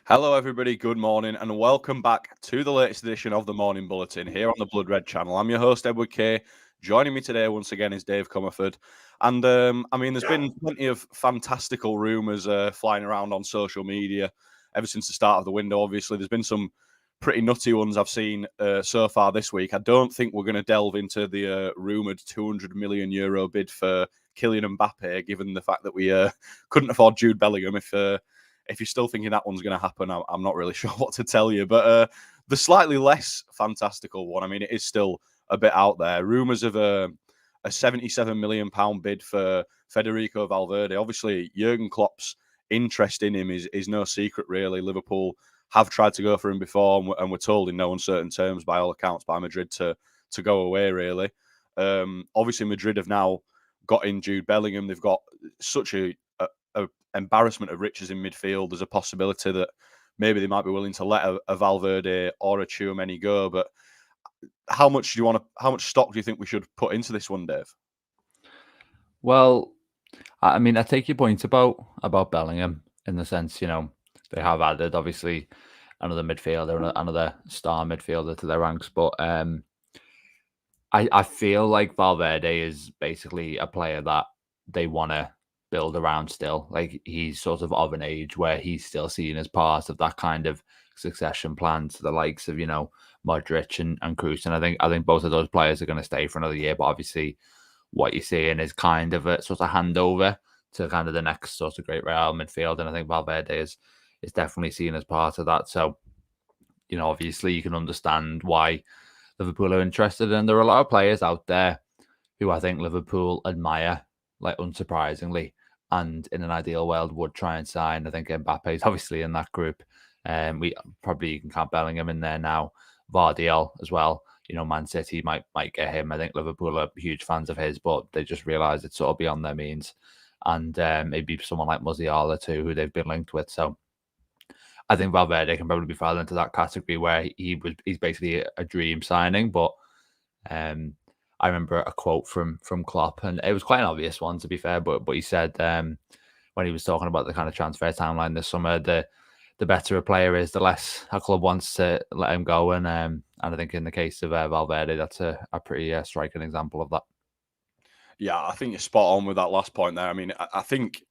Hello, everybody. Good morning, and welcome back to the latest edition of the Morning Bulletin here on the Blood Red channel. I'm your host, Edward Kay. Joining me today once again is Dave Comerford. And there's been plenty of fantastical rumours flying around on social media ever since the start of the window. Obviously, there's been some pretty nutty ones I've seen so far this week. I don't think we're going to delve into the rumoured €200 million bid for Kylian Mbappe, given the fact that we couldn't afford Jude Bellingham. If you're still thinking that one's going to happen, I'm not really sure what to tell you. But the slightly less fantastical one, I mean, it is still a bit out there. Rumours of a £77 million bid for Federico Valverde. Obviously, Jurgen Klopp's interest in him is no secret, really. Liverpool have tried to go for him before, and we're told in no uncertain terms, by all accounts, by Madrid to go away, really. Obviously, Madrid have now got in Jude Bellingham. They've got such a embarrassment of riches in midfield. There's a possibility that maybe they might be willing to let a Valverde or a Tchouaméni go. But how much stock do you think we should put into this one, Dave? Well, I mean, I take your point about Bellingham in the sense, they have added obviously another midfielder, another star midfielder to their ranks, but I feel like Valverde is basically a player that they want to build around still. Like, he's sort of an age where he's still seen as part of that kind of succession plan to the likes of, Modric and Kroos. And I think both of those players are going to stay for another year. But obviously what you're seeing is kind of a sort of handover to kind of the next sort of great Real midfield. And I think Valverde is definitely seen as part of that. So, obviously you can understand why Liverpool are interested. And there are a lot of players out there who I think Liverpool admire, like, unsurprisingly, and in an ideal world would try and sign. I think Mbappe is obviously in that group. We probably can count Bellingham in there now. Vardy as well. Man City might get him. I think Liverpool are huge fans of his, but they just realise it's sort of beyond their means. And maybe someone like Musiala too, who they've been linked with. So I think Valverde can probably be fall into that category where he's basically a dream signing. But I remember a quote from Klopp, and it was quite an obvious one, to be fair, but he said when he was talking about the kind of transfer timeline this summer, the better a player is, the less a club wants to let him go. And I think in the case of Valverde, that's a pretty striking example of that. Yeah, I think you're spot on with that last point there. I mean, I think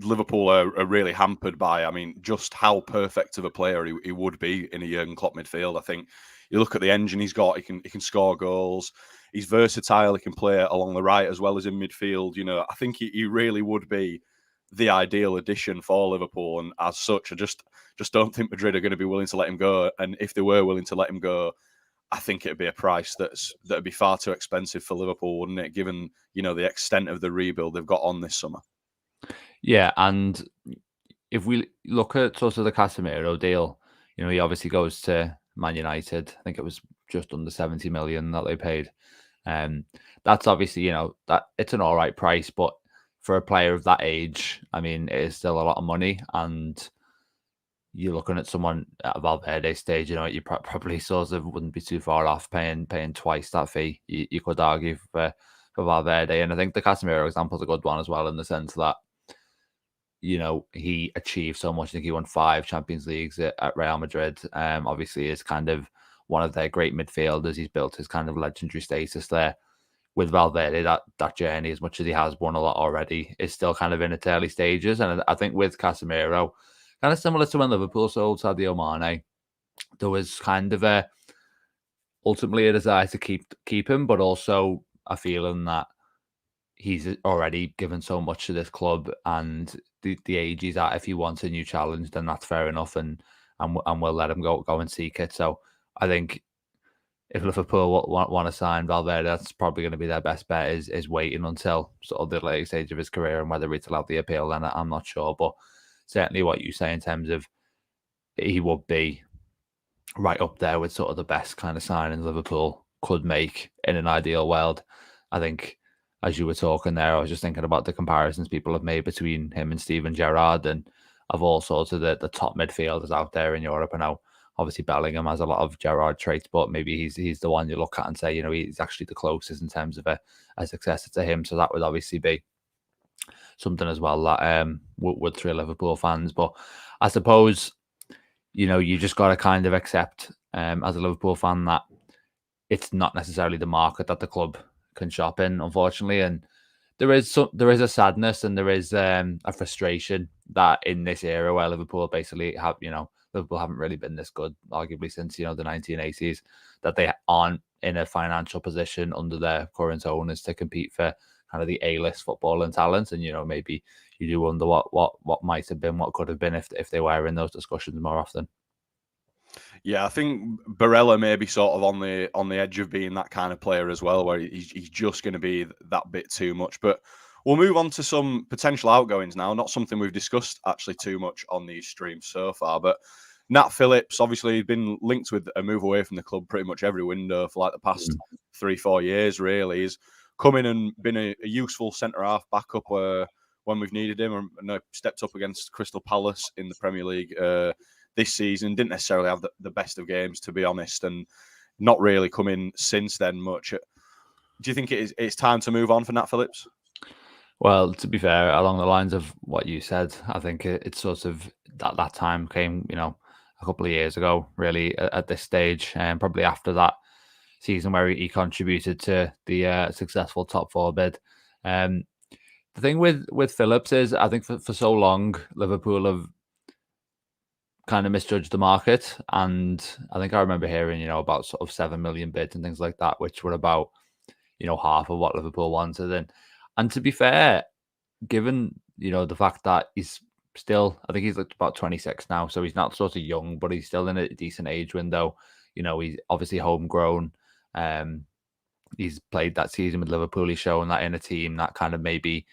Liverpool are really hampered by, just how perfect of a player he would be in a Jurgen Klopp midfield. I think you look at the engine he's got, he can score goals. He's versatile. He can play along the right as well as in midfield. I think he really would be the ideal addition for Liverpool. And as such, I just don't think Madrid are going to be willing to let him go. And if they were willing to let him go, I think it'd be a price that'd be far too expensive for Liverpool, wouldn't it? Given the extent of the rebuild they've got on this summer. Yeah, and if we look at sort of the Casemiro deal, he obviously goes to Man United. I think it was just under 70 million that they paid. That's obviously, that it's an all right price, but for a player of that age, I mean, it is still a lot of money. And you're looking at someone at Valverde's stage, you probably sort of wouldn't be too far off paying twice that fee. You could argue for Valverde. And I think the Casemiro example is a good one as well, in the sense that, he achieved so much. I think he won 5 Champions Leagues at Real Madrid. Obviously is kind of one of their great midfielders. He's built his kind of legendary status there. With Valverde, that journey, as much as he has won a lot already, is still kind of in its early stages. And I think with Casemiro, kind of similar to when Liverpool sold Sadio Mane, there was kind of ultimately a desire to keep him, but also a feeling that he's already given so much to this club, and the age he's at, if he wants a new challenge, then that's fair enough, and we'll let him go and seek it. So I think if Liverpool want to sign Valverde, that's probably going to be their best bet, is waiting until sort of the late stage of his career, and whether it's allowed the appeal, then I'm not sure. But certainly what you say in terms of he would be right up there with sort of the best kind of signing Liverpool could make in an ideal world. I think, as you were talking there, I was just thinking about the comparisons people have made between him and Steven Gerrard, and of all sorts of the top midfielders out there in Europe. And now, obviously, Bellingham has a lot of Gerrard traits, but maybe he's the one you look at and say, he's actually the closest in terms of a successor to him. So that would obviously be something as well that would thrill Liverpool fans. But I suppose you just got to kind of accept as a Liverpool fan that it's not necessarily the market that the club can shop in, unfortunately. And there is a sadness and there is a frustration that in this era where Liverpool basically have, Liverpool haven't really been this good, arguably since, the 1980s, that they aren't in a financial position under their current owners to compete for kind of the A-list football and talent. And, maybe you do wonder what might have been, what could have been if they were in those discussions more often. Yeah, I think Barella may be sort of on the edge of being that kind of player as well, where he's just going to be that bit too much. But we'll move on to some potential outgoings now. Not something we've discussed actually too much on these streams so far, but Nat Phillips obviously been linked with a move away from the club pretty much every window for like the past 3-4 years. Really, he's come in and been a useful centre half backup when we've needed him, and stepped up against Crystal Palace in the Premier League this season. Didn't necessarily have the best of games, to be honest, and not really come in since then much. Do you think it's time to move on for Nat Phillips? Well, to be fair, along the lines of what you said, I think it's sort of that time came, a couple of years ago, really, at this stage, and probably after that season where he contributed to the successful top four bid. The thing with Phillips is, I think for so long, Liverpool have kind of misjudged the market, and I think I remember hearing, about sort of 7 million bids and things like that, which were about, half of what Liverpool wanted. And to be fair, given, the fact that he's still, I think he's like about 26 now, so he's not sort of young, but he's still in a decent age window. He's obviously homegrown. He's played that season with Liverpool. He's shown that in a team that kind of maybe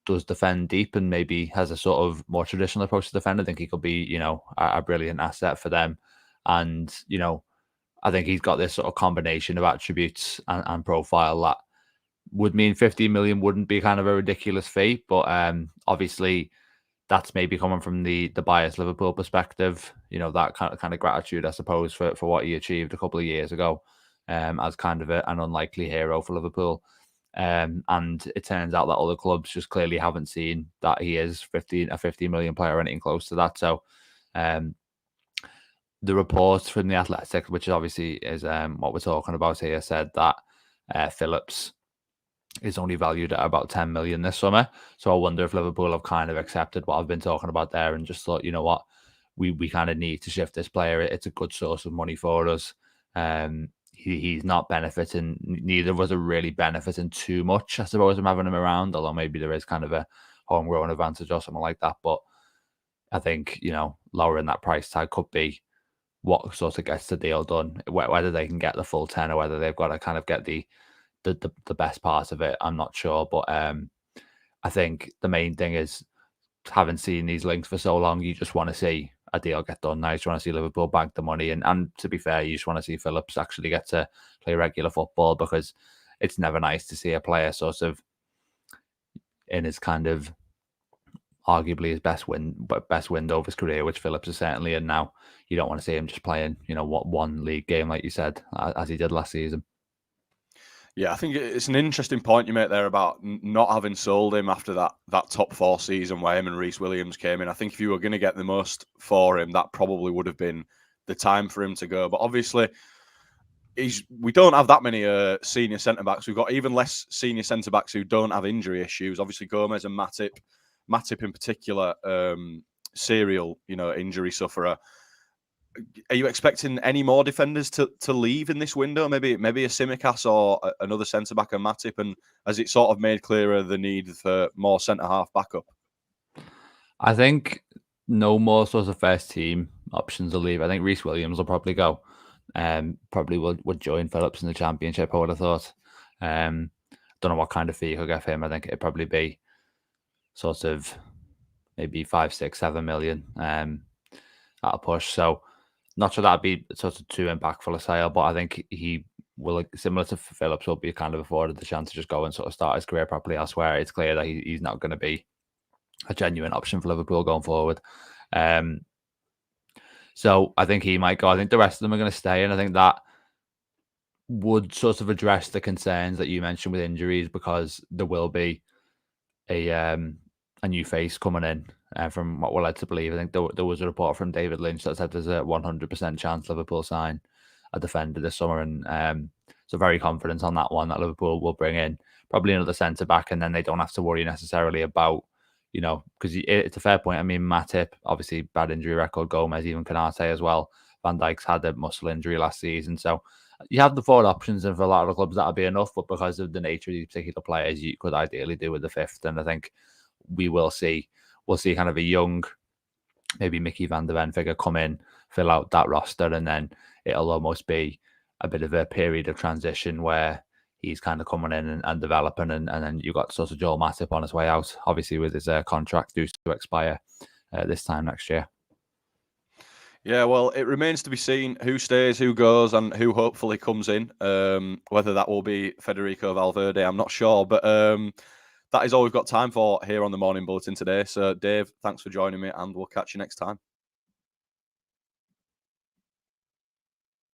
does defend deep and maybe has a sort of more traditional approach to defend. I think he could be, a brilliant asset for them. And, I think he's got this sort of combination of attributes and profile that would mean 15 million wouldn't be kind of a ridiculous fee. But obviously that's maybe coming from the biased Liverpool perspective, that kind of gratitude, I suppose, for what he achieved a couple of years ago as kind of an unlikely hero for Liverpool. And it turns out that other clubs just clearly haven't seen that he is a 15 million player or anything close to that. So the reports from the Athletic, which obviously is what we're talking about here, said that Phillips is only valued at about 10 million this summer. So I wonder if Liverpool have kind of accepted what I've been talking about there and just thought, you know what, we kind of need to shift this player. It's a good source of money for us. He's not benefiting. Neither of us are really benefiting too much, I suppose, from having him around, although maybe there is kind of a homegrown advantage or something like that. But I think, lowering that price tag could be what sort of gets the deal done. Whether they can get the full 10 or whether they've got to kind of get the best part of it, I'm not sure. But I think the main thing is, having seen these links for so long, you just want to see a deal get done now. You just want to see Liverpool bank the money. And to be fair, you just want to see Phillips actually get to play regular football, because it's never nice to see a player sort of in his kind of arguably his best window of his career, which Phillips is certainly in now. You don't want to see him just playing, one league game, like you said, as he did last season. Yeah, I think it's an interesting point you make there about not having sold him after that top four season where him and Reece Williams came in. I think if you were going to get the most for him, that probably would have been the time for him to go. But obviously, we don't have that many senior centre-backs. We've got even less senior centre-backs who don't have injury issues. Obviously, Gomez and Matip in particular, serial, injury sufferer. Are you expecting any more defenders to leave in this window? Maybe a Tsimikas or another centre back and Matip, and has it sort of made clearer the need for more centre half backup? I think no more sort of first team options will leave. I think Reece Williams will probably go. Probably would join Phillips in the Championship, I would have thought. Don't know what kind of fee you could get for him. I think it'd probably be sort of maybe 5, 6, 7 million at a push. So not sure that'd be sort of too impactful a sale, but I think he will, similar to Phillips, will be kind of afforded the chance to just go and sort of start his career properly elsewhere. It's clear that he's not going to be a genuine option for Liverpool going forward. So I think he might go. I think the rest of them are going to stay, and I think that would sort of address the concerns that you mentioned with injuries, because there will be a new face coming in from what we're led to believe. I think there was a report from David Lynch that said there's a 100% chance Liverpool sign a defender this summer, and so very confident on that one that Liverpool will bring in probably another centre back, and then they don't have to worry necessarily about, because it's a fair point. I mean, Matip, obviously bad injury record, Gomez, even Kanate as well. Van Dijk's had a muscle injury last season, so you have the forward options, and for a lot of the clubs that'll be enough. But because of the nature of these particular players, you could ideally do with the fifth, and I think we'll see kind of a young, maybe Mickey van der Ven figure come in, fill out that roster, and then it'll almost be a bit of a period of transition where he's kind of coming in and developing, and then you've got sort of Joel Matip on his way out, obviously with his contract due to expire this time next year. Yeah, well, it remains to be seen who stays, who goes, and who hopefully comes in. Whether that will be Federico Valverde, I'm not sure, but that is all we've got time for here on the Morning Bulletin today. So, Dave, thanks for joining me, and we'll catch you next time.